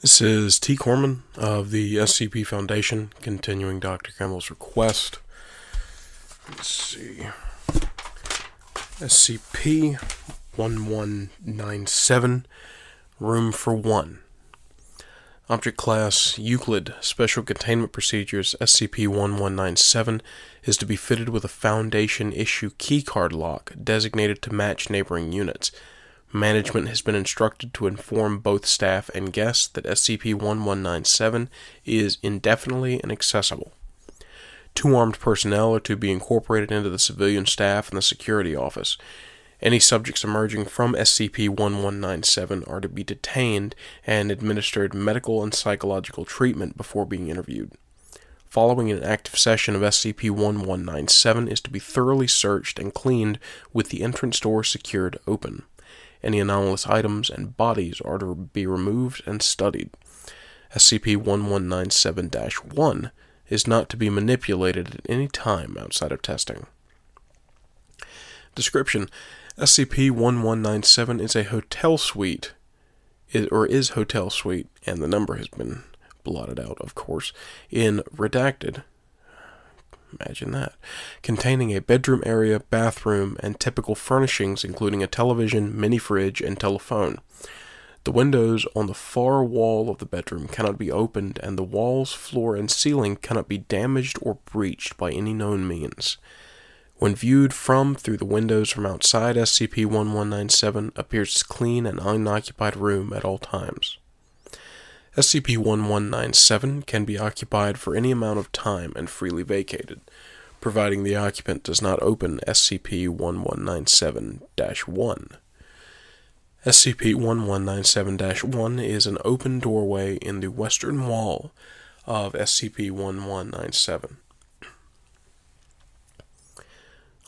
This is T. Corman of the SCP Foundation, continuing Dr. Campbell's request. Let's see. SCP-1197, Room for 1. Object Class Euclid. Special Containment Procedures SCP-1197 is to be fitted with a Foundation-issue keycard lock designated to match neighboring units. Management has been instructed to inform both staff and guests that SCP-1197 is indefinitely inaccessible. 2 armed personnel are to be incorporated into the civilian staff and the security office. Any subjects emerging from SCP-1197 are to be detained and administered medical and psychological treatment before being interviewed. Following an active session of SCP-1197 is to be thoroughly searched and cleaned with the entrance door secured open. Any anomalous items and bodies are to be removed and studied. SCP-1197-1 is not to be manipulated at any time outside of testing. Description: SCP-1197 is a hotel suite, is hotel suite, and the number has been blotted out, of course, in redacted. Imagine that. Containing a bedroom area, bathroom, and typical furnishings including a television, mini-fridge, and telephone. The windows on the far wall of the bedroom cannot be opened, and the walls, floor, and ceiling cannot be damaged or breached by any known means. When viewed through the windows from outside, SCP-1197 appears as clean and unoccupied room at all times. SCP-1197 can be occupied for any amount of time and freely vacated, providing the occupant does not open SCP-1197-1. SCP-1197-1 is an open doorway in the western wall of SCP-1197.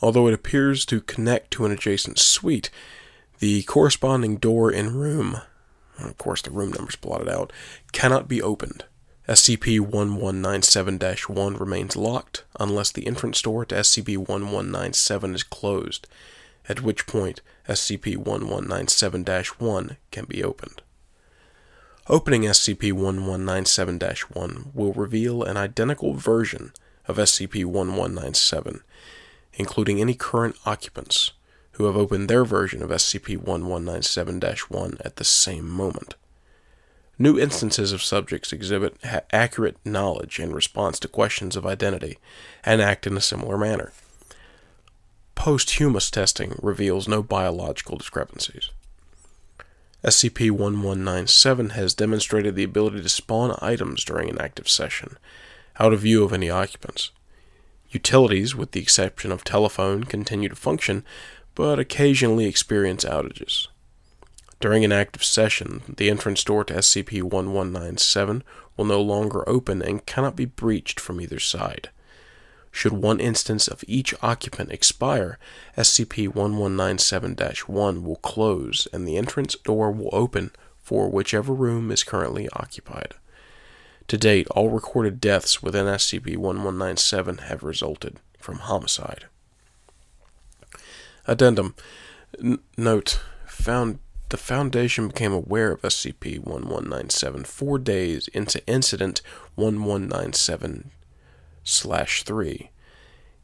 Although it appears to connect to an adjacent suite, the corresponding door in room, of course the room number's blotted out, cannot be opened. SCP-1197-1 remains locked unless the entrance door to SCP-1197 is closed, at which point SCP-1197-1 can be opened. Opening SCP-1197-1 will reveal an identical version of SCP-1197, including any current occupants who have opened their version of SCP-1197-1 at the same moment. New instances of subjects exhibit accurate knowledge in response to questions of identity and act in a similar manner. Posthumous testing reveals no biological discrepancies. SCP-1197 has demonstrated the ability to spawn items during an active session, out of view of any occupants. Utilities, with the exception of telephone, continue to function, but occasionally experience outages. During an active session, the entrance door to SCP-1197 will no longer open and cannot be breached from either side. Should one instance of each occupant expire, SCP-1197-1 will close and the entrance door will open for whichever room is currently occupied. To date, all recorded deaths within SCP-1197 have resulted from homicide. Addendum. Note: the Foundation became aware of SCP-1197 4 days into Incident 1197/3.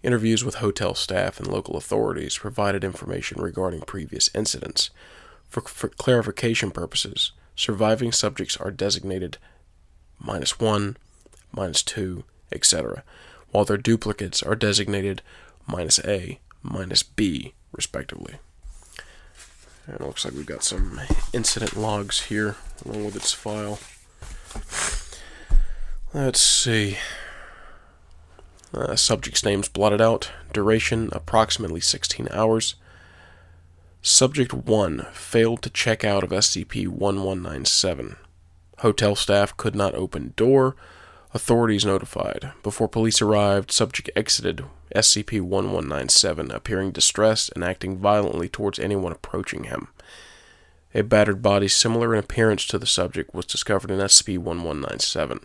Interviews with hotel staff and local authorities provided information regarding previous incidents. For clarification purposes, surviving subjects are designated -1, -2, etc., while their duplicates are designated -A, -B, respectively. And it looks like we've got some incident logs here, along with its file. Let's see. Subject's names blotted out. Duration, approximately 16 hours. Subject 1 failed to check out of SCP-1197. Hotel staff could not open door. Authorities notified. Before police arrived, subject exited SCP-1197, appearing distressed and acting violently towards anyone approaching him. A battered body similar in appearance to the subject was discovered in SCP-1197.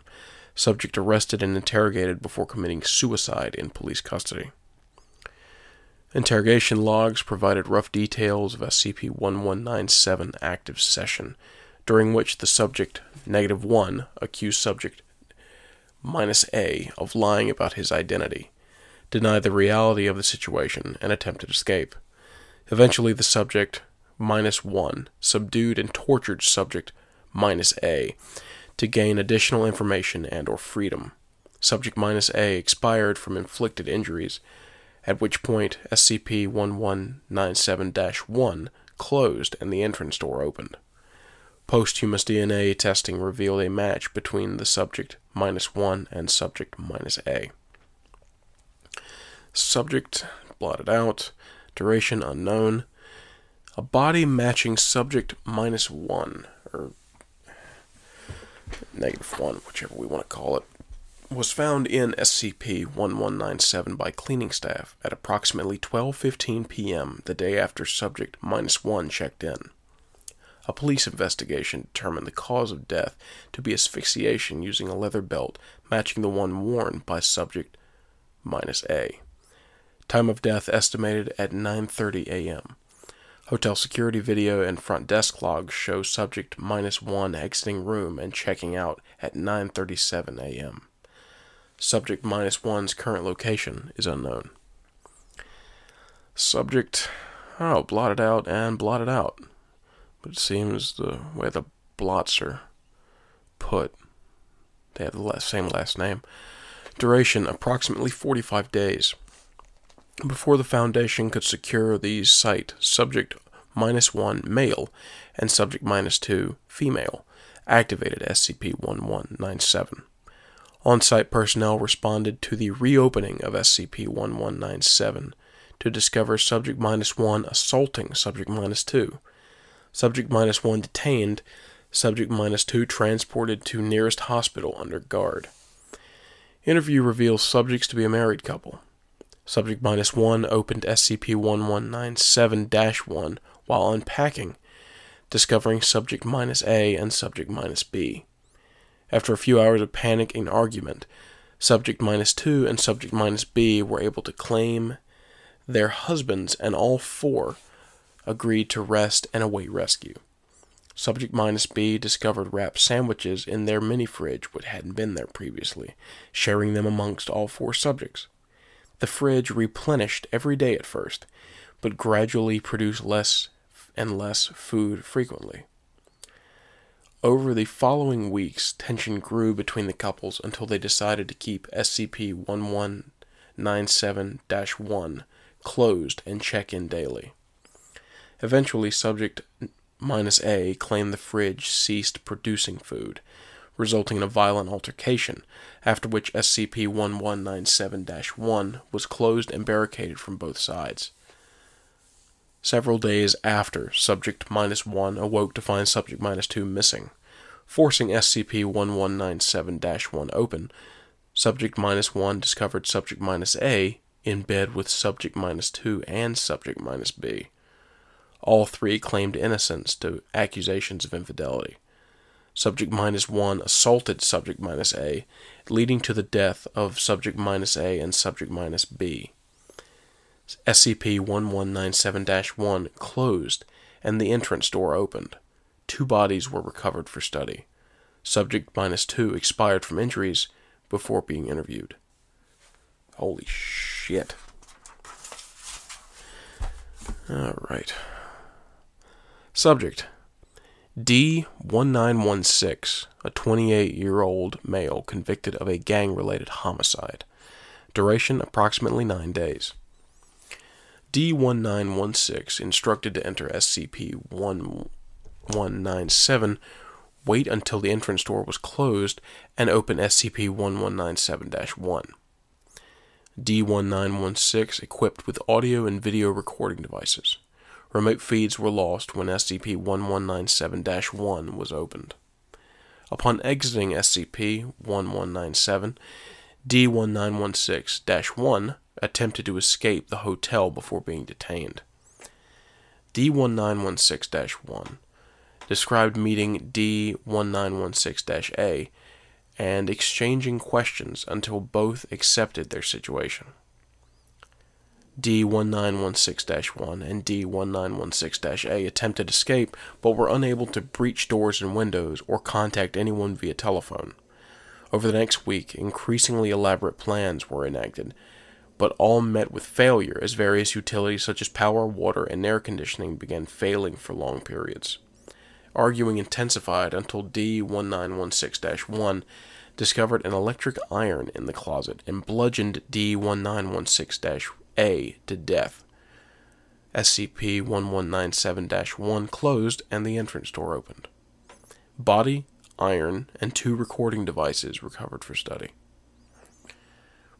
Subject arrested and interrogated before committing suicide in police custody. Interrogation logs provided rough details of SCP-1197 active session. during which the subject -1 accused subject -A of lying about his identity, denied the reality of the situation, and attempted escape. Eventually, the subject -1 subdued and tortured subject -A to gain additional information and/or freedom. Subject -A expired from inflicted injuries, at which point SCP-1197-1 closed and the entrance door opened. Posthumous DNA testing revealed a match between the subject -1 and subject -A. Subject blotted out. Duration unknown. A body matching subject -1, or -1, whichever we want to call it, was found in SCP-1197 by cleaning staff at approximately 12:15 p.m. the day after subject -1 checked in. A police investigation determined the cause of death to be asphyxiation using a leather belt matching the one worn by subject -A. Time of death estimated at 9:30 a.m. Hotel security video and front desk logs show subject -1 exiting room and checking out at 9:37 a.m. Subject -1's current location is unknown. Subject, blotted out and blotted out. But it seems the way the blots are put, they have the same last name. Duration, approximately 45 days. Before the Foundation could secure the site, subject -1 male and subject -2 female activated SCP-1197. On-site personnel responded to the reopening of SCP-1197 to discover subject -1 assaulting subject -2. Subject -1 detained, subject -2 transported to nearest hospital under guard. Interview reveals subjects to be a married couple. Subject -1 opened SCP-1197-1 while unpacking, discovering subject -A and subject -B. After a few hours of panic and argument, subject -2 and subject -B were able to claim their husbands, and all four agreed to rest and await rescue. Subject -B discovered wrapped sandwiches in their mini-fridge which hadn't been there previously, sharing them amongst all four subjects. The fridge replenished every day at first, but gradually produced less and less food frequently. Over the following weeks, tension grew between the couples until they decided to keep SCP-1197-1 closed and check in daily. Eventually, subject -A claimed the fridge ceased producing food, resulting in a violent altercation, after which SCP-1197-1 was closed and barricaded from both sides. Several days after, subject -1 awoke to find subject -2 missing. Forcing SCP-1197-1 open, subject -1 discovered subject -A in bed with subject -2 and subject -B. All three claimed innocence to accusations of infidelity. Subject -1 assaulted subject -A, leading to the death of subject -A and subject -B. SCP-1197-1 closed, and the entrance door opened. 2 bodies were recovered for study. Subject -2 expired from injuries before being interviewed. Holy shit. Alright. Subject: D-1916, a 28-year-old male convicted of a gang-related homicide. Duration approximately 9 days. D-1916, instructed to enter SCP-1197, wait until the entrance door was closed, and open SCP-1197-1. D-1916 equipped with audio and video recording devices. Remote feeds were lost when SCP-1197-1 was opened. Upon exiting SCP-1197, D-1916-1 attempted to escape the hotel before being detained. D-1916-1 described meeting D-1916-A and exchanging questions until both accepted their situation. D1916-1 and D1916-A attempted escape, but were unable to breach doors and windows or contact anyone via telephone. Over the next week, increasingly elaborate plans were enacted, but all met with failure as various utilities such as power, water, and air conditioning began failing for long periods. Arguing intensified until D1916-1 discovered an electric iron in the closet and bludgeoned D1916-A to death. SCP-1197-1 closed and the entrance door opened. Body, iron, and 2 recording devices recovered for study.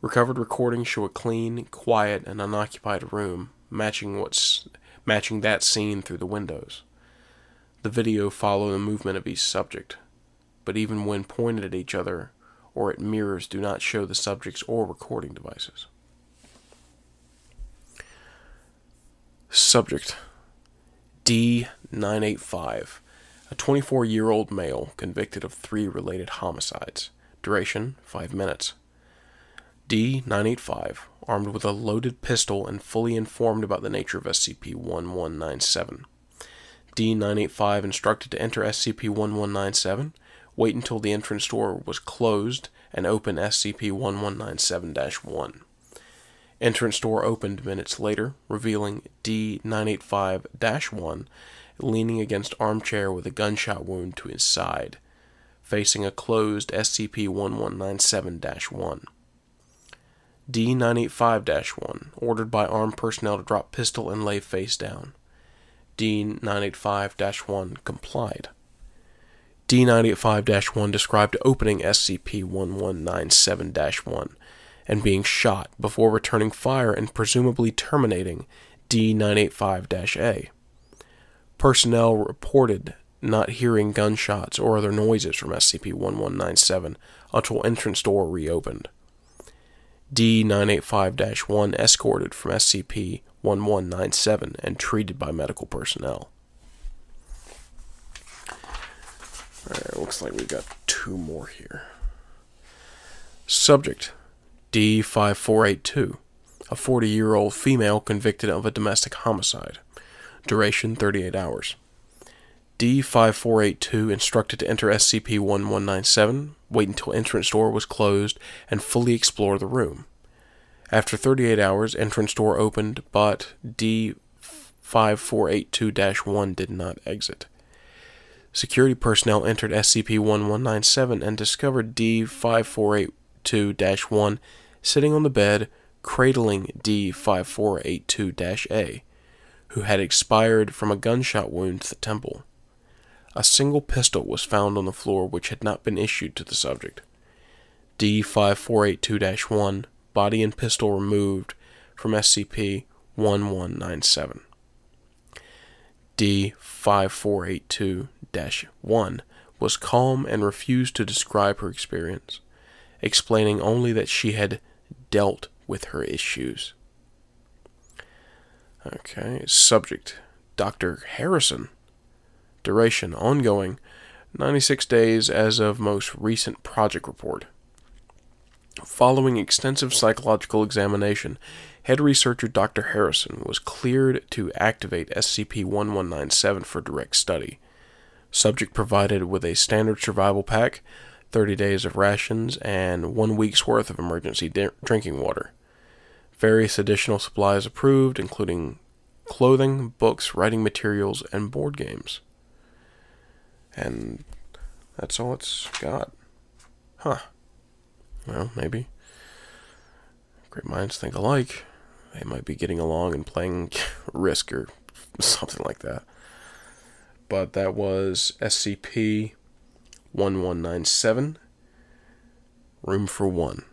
Recovered recordings show a clean, quiet, and unoccupied room, matching that seen through the windows. The video follow the movement of each subject, but even when pointed at each other or at mirrors do not show the subjects or recording devices. Subject D985, a 24-year-old male convicted of 3 related homicides. Duration 5 minutes. D985, armed with a loaded pistol and fully informed about the nature of SCP-1197. D985 instructed to enter SCP-1197, wait until the entrance door was closed, and open SCP-1197-1. Entrance door opened minutes later, revealing D985-1 leaning against armchair with a gunshot wound to his side, facing a closed SCP-1197-1. D985-1, ordered by armed personnel to drop pistol and lay face down. D985-1 complied. D985-1 described opening SCP-1197-1 and being shot before returning fire and presumably terminating D985-A. Personnel reported not hearing gunshots or other noises from SCP-1197 until entrance door reopened. D985-1 escorted from SCP-1197 and treated by medical personnel. Alright, looks like we got 2 more here. Subject D5482, a 40-year-old female convicted of a domestic homicide. Duration 38 hours. D5482 instructed to enter SCP-1197, wait until entrance door was closed, and fully explore the room. After 38 hours, entrance door opened, but D5482-1 did not exit. Security personnel entered SCP-1197 and discovered D5482-1 sitting on the bed, cradling D5482-A, who had expired from a gunshot wound to the temple. A single pistol was found on the floor which had not been issued to the subject. D5482-1, body and pistol removed from SCP-1197. D5482-1 was calm and refused to describe her experience, explaining only that she had dealt with her issues. Okay, subject, Dr. Harrison. Duration, ongoing, 96 days as of most recent project report. Following extensive psychological examination, head researcher Dr. Harrison was cleared to activate SCP-1197 for direct study. Subject provided with a standard survival pack, 30 days of rations, and 1 week's worth of emergency drinking water. Various additional supplies approved, including clothing, books, writing materials, and board games. And that's all it's got. Huh. Well, maybe. Great minds think alike. They might be getting along and playing Risk or something like that. But that was SCP-1197, Room for 1.